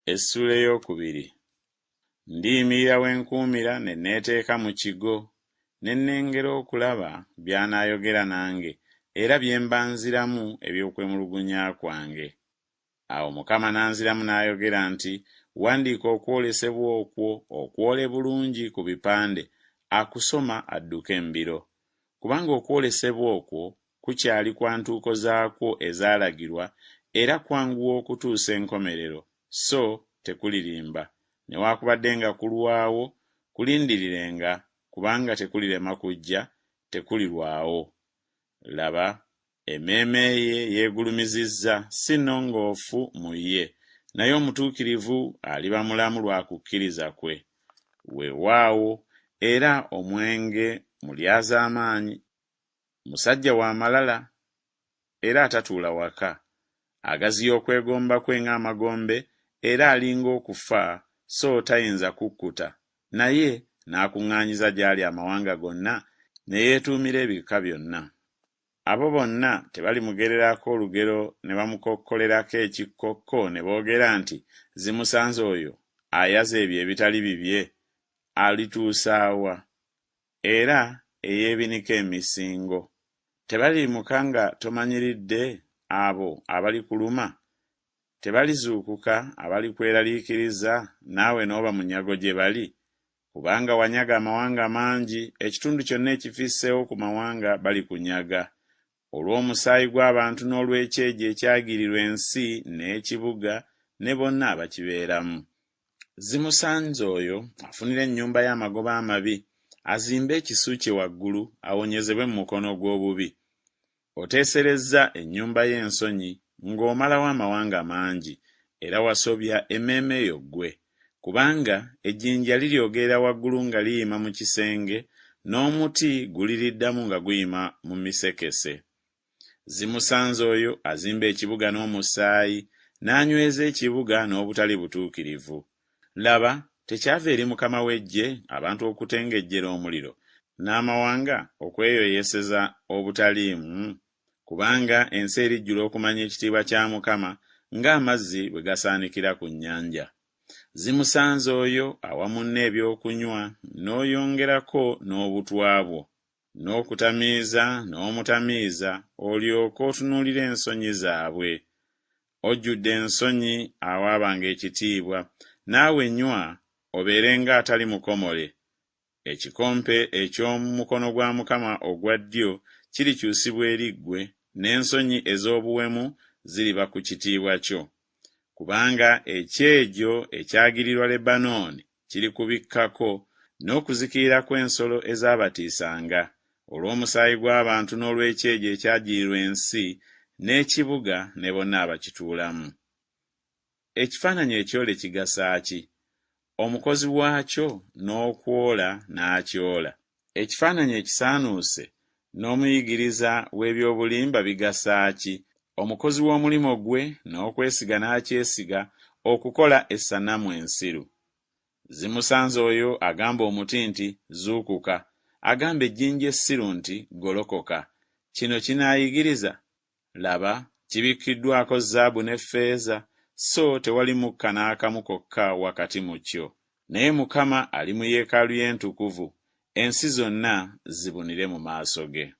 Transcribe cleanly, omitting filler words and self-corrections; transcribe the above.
Essuula ey'okubiri. Ndiyimirira we nkuumira ne neeteeka mu kigo, ne nnengera okulaba by'anaayogera nange era bye mbanziramu eby'okwemulugunya kwange. Awo Mukama n'anziramu n'ayogera nti, wandiika okwolesebwa okwo okwole bulungi ku bipande, akusoma adduke embiro. Kubanga okwolesebwa okwo kukyali kwa ntuuko zaakwo ezaalagirwa era kwanguwa okutuusa enkomerero, so tekulirimba. Newaakubadde nga kulwawo, kulindirirenga, kubanga tekulirema kujja, tekulirwawo. Laba, emmeeme ye yeegulumizizza, si nnongoofu mu ye, naye omutuukirivu aliba mulamu lwa kukkiriza kwe. Weewaawo, era omwenge mulyaza amaanyi. Musajja wa malala, era atatuula waka. Agaziya okwegomba kwe ng'amagombe, era alinga okufa, so tayinza kukkuta. Naye n'akuŋŋaanyiza gy'ali amawanga gonna, ne yeetuumira ebika byonna. Abo bonna tebalimugererako olugero ne bamukokkolerako ekikkokko ne boogera nti, zimusanze oyo ayaza ebyo ebitali bibye, alituusaawa? Era eyeebinika emisingo. Tebalimuka nga tomanyiridde abo abalikuluma? Tebalizuukuka abalikweraliikiriza naawe n'oba munyago gye bali? Kubanga wanyaga amawanga mangi, ekitundu kyonna ekifisseewo ku mawanga balikunyaga. Olw'omusaayi gw'abantu n'olw'ekyejo ekyagirirwa ensi n'ekibuga ne bonna abakibeeramu. Zimusanze oyo afunira ennyumba y'amagoba amabi, azimbe ekisu kye waggulu awonyezebwe mu mukono gw'obubi. Oteeserezza ennyumba y'ensonyi ng'omalawo amawanga mangi, era wasobya emmeeme yo ggwe. Kubanga ejjinja liryogerera waggulu nga liyima mu kisenge, n'omuti guliriddamu nga guyima mu misekese. Zimusanze oyo azimba ekibuga n'omusaayi, n'anyweza ekibuga n'obutali butuukirivu. Laba, tekyava eri Mukama w'eggye abantu okutengejjera omuliro, n'amawanga okweyoyeseza obutaliimu? Kubanga ensi erijjula okumanya ekitiibwa kya Mukama ng'amazzi bwe gasaanikira ku nnyanja. Zimusanze oyo awamu n'ebyokunywa n'oyongerako n'obutwabwo, n'okutamiiza n'omutamiiza, olyoke otunuulire ensonyi zaabwe. Ojjudde ensonyi awaabanga ekitiibwa, naawe nywa obeere ng'atali mukomole. Ekikompe eky'omu mukono gwa Mukama ogwa ddyo kirikyusibwa eri ggwe, n'ensonyi ez'obuwemu ziriba ku kitiibwa kyo. Kubanga ekyejo ekyagirirwa Lebanooni kirikubikkako, n'okuzikirira kw'ensolo ezabatiisanga, olw'omusaayi gw'abantu n'olw'ekyejo ekyagirirwa ensi n'ekibuga ne bonna abakituulamu. Ekifaananyi ekyole kigasa ki? Omukozi waakyo n'okwola n'akyola. Ekifaananyi ekisaanuuse n'omuyigiriza w'ebyobulimba bigasa ki? Omukozi w'omulimo gwe n'okwesiga n'akyesiga, okukola essanamu ensiru. Zimusanze oyo agamba omuti nti, zuukuka, agamba ejjinja essiru nti, golokoka. Kino kinaayigiriza? Laba, kibikkiddwako zaabu ne ffeeza, so tewali mukka n'akamu kokka wakati mu kyo. Naye Mukama ali mu yeekaalu ye entukuvu, ensi zonna zibunire mu maaso ge.